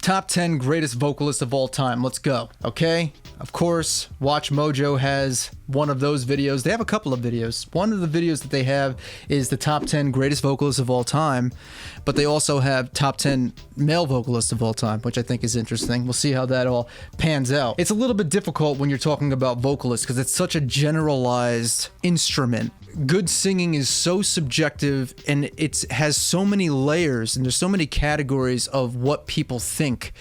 Top 10 greatest vocalists of all time. Let's go. Okay? Of course, Watch Mojo has one of those videos. They have a couple of videos. One of the videos that they have is the top 10 greatest vocalists of all time, but they also have top 10 male vocalists of all time, which I think is interesting. We'll see how that all pans out. It's a little bit difficult when you're talking about vocalists because it's such a generalized instrument. Good singing is so subjective and it has so many layers and there's so many categories of what people think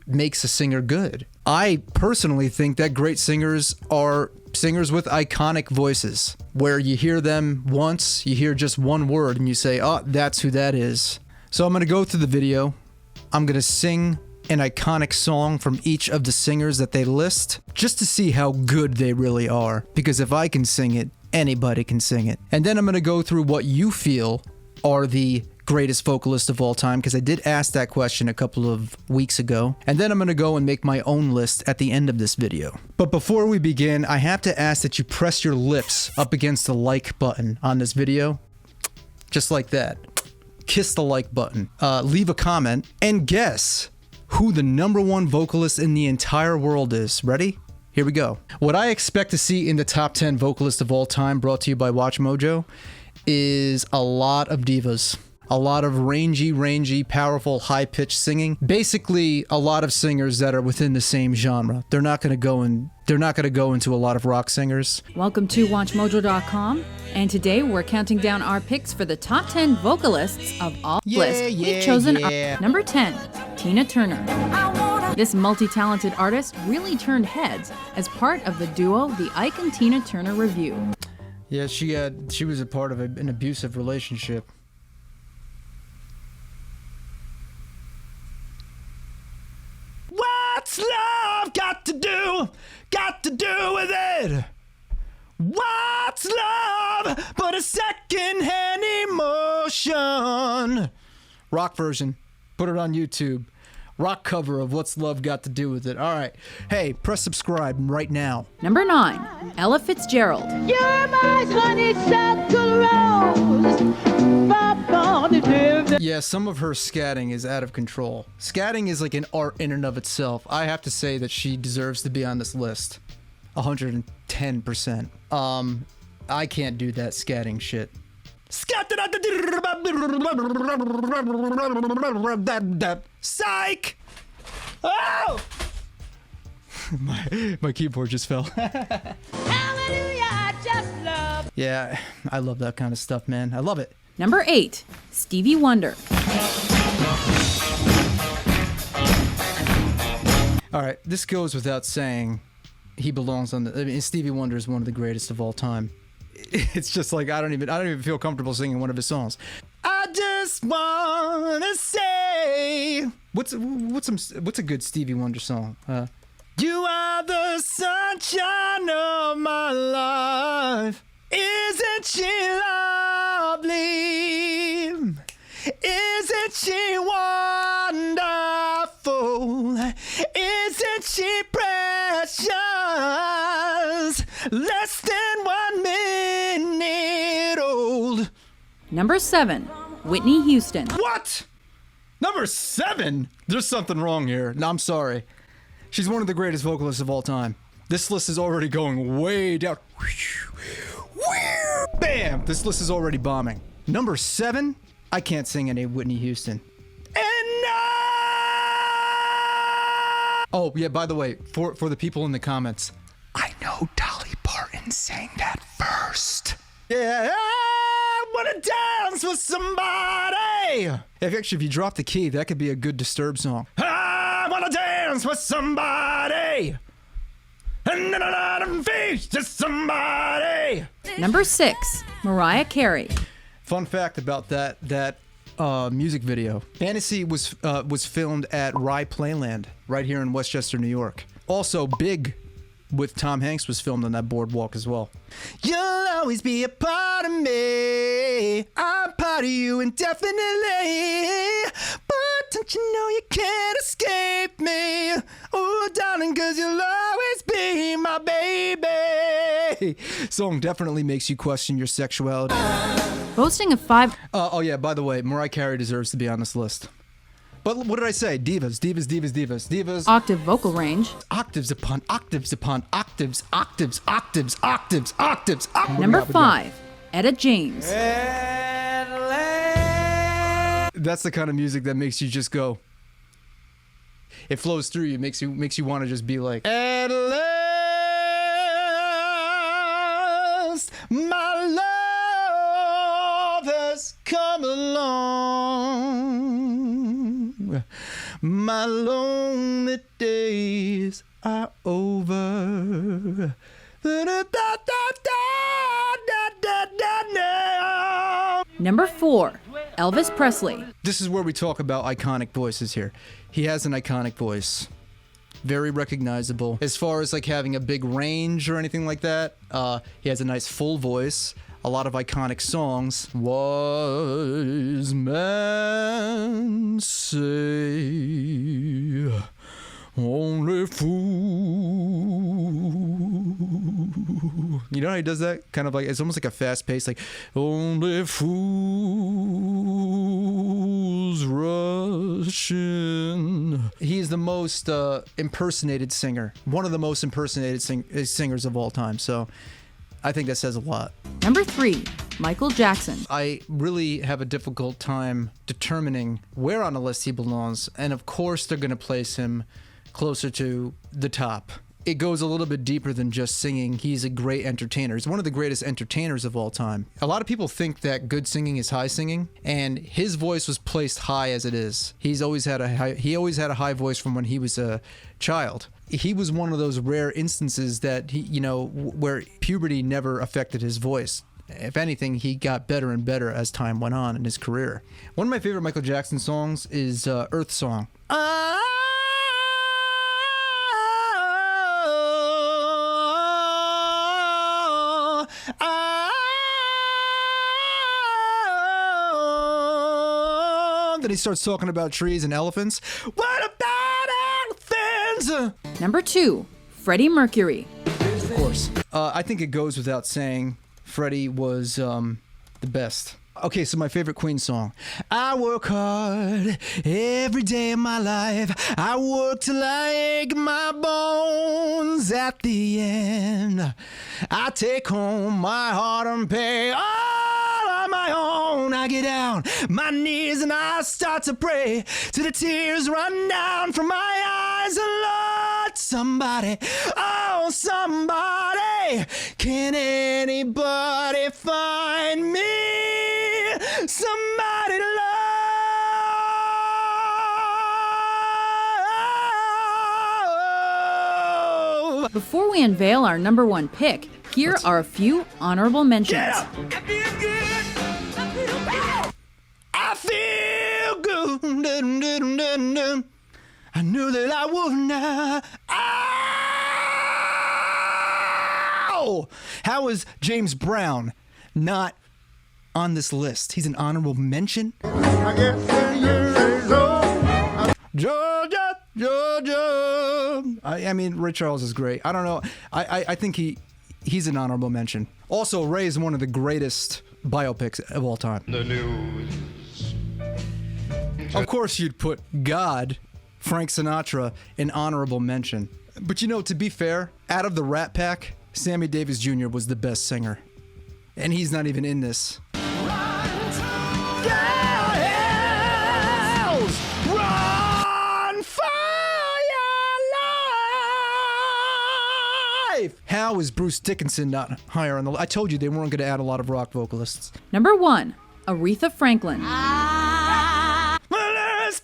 makes a singer good. I personally think that great singers are singers with iconic voices, where you hear them once, you hear just one word, and you say, oh, that's who that is. So I'm going to go through the video. I'm going to sing an iconic song from each of the singers that they list, just to see how good they really are. Because if I can sing it, anybody can sing it. And then I'm going to go through what you feel are the greatest vocalist of all time, because I did ask that question a couple of weeks ago. And then I'm going to go and make my own list at the end of this video. But before we begin, I have to ask that you press your lips up against the like button on this video. Just like that. Kiss the like button. Leave a comment and guess who the #1 vocalist in the entire world is. Ready? Here we go. What I expect to see in the top 10 vocalists of all time, brought to you by Watch Mojo, is a lot of divas. A lot of rangy, powerful, high-pitched singing. Basically, a lot of singers that are within the same genre. They're not going to go into a lot of rock singers. Welcome to WatchMojo.com, and today we're counting down our picks for the top 10 vocalists of all lists. We've chosen our number 10, Tina Turner. This multi-talented artist really turned heads as part of the duo The Ike and Tina Turner Revue. Yeah, she was a part of an abusive relationship. What's love got to do with it? What's love but a second-hand emotion? Rock version. Put it on YouTube. Rock cover of What's Love Got to Do with It. All right. Hey, press subscribe right now. Number 9, Ella Fitzgerald. You're my honeysuckle rose. Yeah, some of her scatting is out of control. Scatting is like an art in and of itself. I have to say that she deserves to be on this list. 110%. I can't do that scatting shit. Psych! Oh! my keyboard just fell. Hallelujah, I just love. Yeah, I love that kind of stuff, man. I love it. Number 8, Stevie Wonder. All right, this goes without saying. He belongs on the. I mean, Stevie Wonder is one of the greatest of all time. It's just like I don't even feel comfortable singing one of his songs. I just wanna say, what's a good Stevie Wonder song? You are the sunshine of my life. Isn't she lovely? Isn't she wonderful? Isn't she precious? Less than 1 minute old. Number 7, Whitney Houston. What? Number 7? There's something wrong here. No, I'm sorry. She's one of the greatest vocalists of all time. This list is already going way down. Bam! This list is already bombing. Number 7? I can't sing any Whitney Houston. Oh, yeah, by the way, for the people in the comments, I know Dolly Parton sang that first. Yeah, I wanna dance with somebody. If you drop the key, that could be a good Disturbed song. I wanna dance with somebody. And then I'm faced to somebody. Number 6, Mariah Carey. Fun fact about that music video. Fantasy was filmed at Rye Playland right here in Westchester, New York. Also, Big with Tom Hanks was filmed on that boardwalk as well. You'll always be a part of me. I'm part of you indefinitely. But don't you know you can't escape me? Oh, darling, 'cause you'll always be my baby. Song definitely makes you question your sexuality. Boasting of 5... Oh yeah, by the way, Mariah Carey deserves to be on this list. But what did I say? Divas, divas, divas, divas, divas. Octave vocal range. Octaves upon octaves upon octaves, octaves, octaves, octaves, octaves, octaves. Number 5, Etta James. That's the kind of music that makes you just go. It flows through you, makes you want to just be like, at last, my love has come along. My lonely days are over. Number 4, Elvis Presley. This is where we talk about iconic voices here. He has an iconic voice. Very recognizable. As far as like having a big range or anything like that, he has a nice full voice. A lot of iconic songs. Wise men say only fool. You know how he does that? Kind of like, it's almost like a fast pace, like only fools rush in. He's the most impersonated singer. One of the most impersonated singers of all time. So I think that says a lot. Number 3, Michael Jackson. I really have a difficult time determining where on the list he belongs. And of course, they're going to place him closer to the top. It goes a little bit deeper than just singing. He's a great entertainer. He's one of the greatest entertainers of all time. A lot of people think that good singing is high singing, and his voice was placed high as it is. He always had a high voice from when he was a child. He was one of those rare instances that where puberty never affected his voice. If anything, he got better and better as time went on in his career. One of my favorite Michael Jackson songs is Earth Song. Then he starts talking about trees and elephants. What about elephants? Number 2, Freddie Mercury. Of course. I think it goes without saying Freddie was the best. Okay, so my favorite Queen song. I work hard every day of my life. I work till I ache my bones. At the end, I take home my hard-earned pay. All on my own, I get down my knees and I start to pray till the tears run down from my eyes. Lord, somebody, oh somebody, can anybody find me somebody love? Before we unveil our number 1 pick, here are a few honorable mentions. I feel good. I feel good. I knew that I would not. Ow! How is James Brown not on this list? He's an honorable mention. I guess 10 years old. Georgia, Georgia. I mean, Ray Charles is great. I don't know. I think he's an honorable mention. Also, Ray is one of the greatest biopics of all time. The news. Of course, you'd put God, Frank Sinatra, in honorable mention. But to be fair, out of the Rat Pack, Sammy Davis Jr. was the best singer. And he's not even in this. Run for your life! How is Bruce Dickinson not higher on the list? I told you they weren't going to add a lot of rock vocalists. Number 1, Aretha Franklin.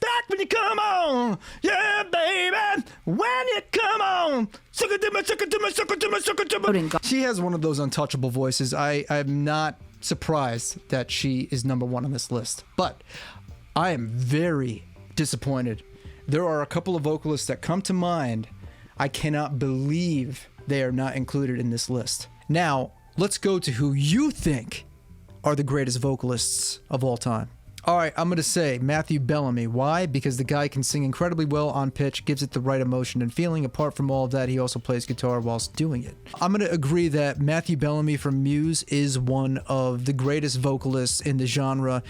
Back when you come on, yeah, baby, when you come on. She has one of those untouchable voices. I'm not surprised that she is number 1 on this list, but I am very disappointed. There are a couple of vocalists that come to mind. I cannot believe they are not included in this list. Now, let's go to who you think are the greatest vocalists of all time. All right, I'm going to say Matthew Bellamy. Why? Because the guy can sing incredibly well on pitch, gives it the right emotion and feeling. Apart from all of that, he also plays guitar whilst doing it. I'm going to agree that Matthew Bellamy from Muse is one of the greatest vocalists in the genre.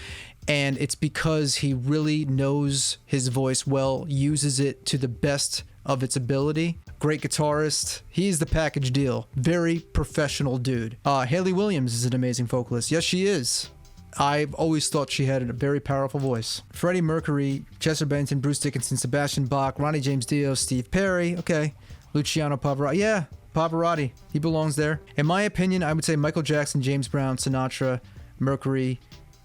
And it's because he really knows his voice well, uses it to the best of its ability. Great guitarist. He's the package deal. Very professional dude. Hayley Williams is an amazing vocalist. Yes, she is. I've always thought she had a very powerful voice. Freddie Mercury, Chester Bennington, Bruce Dickinson, Sebastian Bach, Ronnie James Dio, Steve Perry. Okay. Luciano Pavarotti. Yeah, Pavarotti. He belongs there. In my opinion, I would say Michael Jackson, James Brown, Sinatra, Mercury,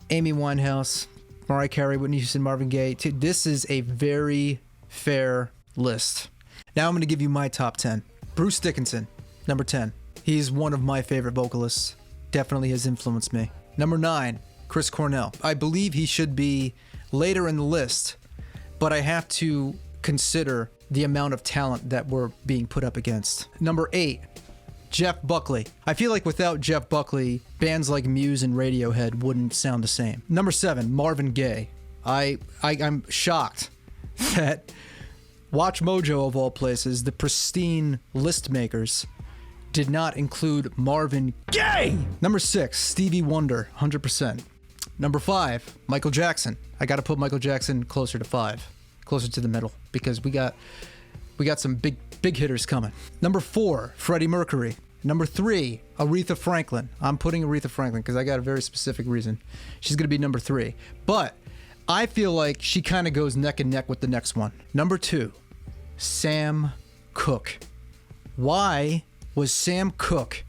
Amy Winehouse, Mariah Carey, Whitney Houston, Marvin Gaye. This is a very fair list. Now I'm going to give you my top 10. Bruce Dickinson, number 10. He's one of my favorite vocalists. Definitely has influenced me. Number 9, Chris Cornell. I believe he should be later in the list, but I have to consider the amount of talent that we're being put up against. Number 8, Jeff Buckley. I feel like without Jeff Buckley, bands like Muse and Radiohead wouldn't sound the same. Number 7, Marvin Gaye. I'm shocked that Watch Mojo, of all places, the pristine list makers, did not include Marvin Gaye. Number 6, Stevie Wonder, 100%. Number 5, Michael Jackson. I got to put Michael Jackson closer to 5, closer to the middle, because we got some big hitters coming. Number 4, Freddie Mercury. Number 3, Aretha Franklin. I'm putting Aretha Franklin because I got a very specific reason. She's going to be number 3. But I feel like she kind of goes neck and neck with the next one. Number 2, Sam Cooke. Why was Sam Cooke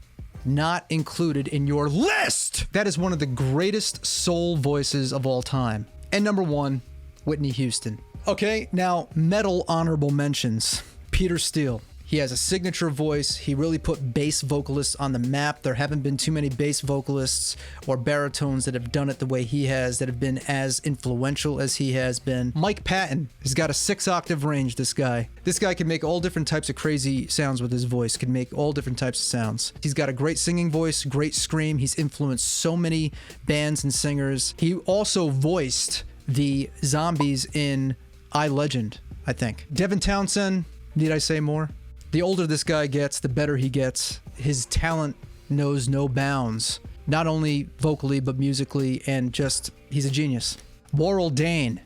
not included in your list? That is one of the greatest soul voices of all time. And number 1, Whitney Houston. Okay, now metal honorable mentions. Peter Steele. He has a signature voice. He really put bass vocalists on the map. There haven't been too many bass vocalists or baritones that have done it the way he has, that have been as influential as he has been. Mike Patton has got a 6-octave range, this guy. This guy can make all different types of crazy sounds with his voice, can make all different types of sounds. He's got a great singing voice, great scream. He's influenced so many bands and singers. He also voiced the zombies in I, Legend, I think. Devin Townsend, need I say more? The older this guy gets, the better he gets. His talent knows no bounds, not only vocally, but musically, and just, he's a genius. Warrell Dane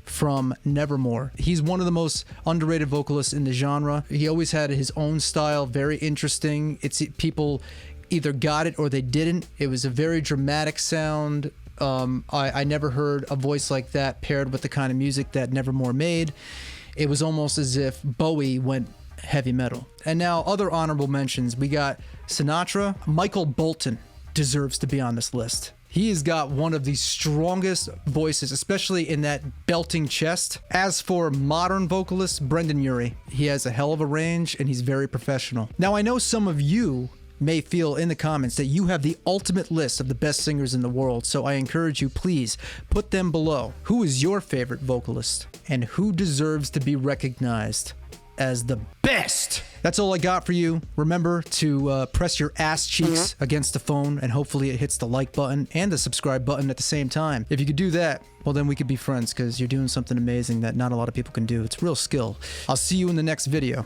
from Nevermore. He's one of the most underrated vocalists in the genre. He always had his own style, very interesting. People either got it or they didn't. It was a very dramatic sound. I never heard a voice like that paired with the kind of music that Nevermore made. It was almost as if Bowie went heavy metal. And now other honorable mentions. We got Sinatra. Michael Bolton deserves to be on this list. He has got one of the strongest voices, especially in that belting chest. As for modern vocalists, Brendan Urie. He has a hell of a range and he's very professional. Now I know some of you may feel in the comments that you have the ultimate list of the best singers in the world, so I encourage you, please put them below. Who is your favorite vocalist and who deserves to be recognized as the best? That's all I got for you. Remember to press your ass cheeks against the phone, and hopefully it hits the like button and the subscribe button at the same time. If you could do that, well, then we could be friends, because you're doing something amazing that not a lot of people can do. It's real skill. I'll see you in the next video.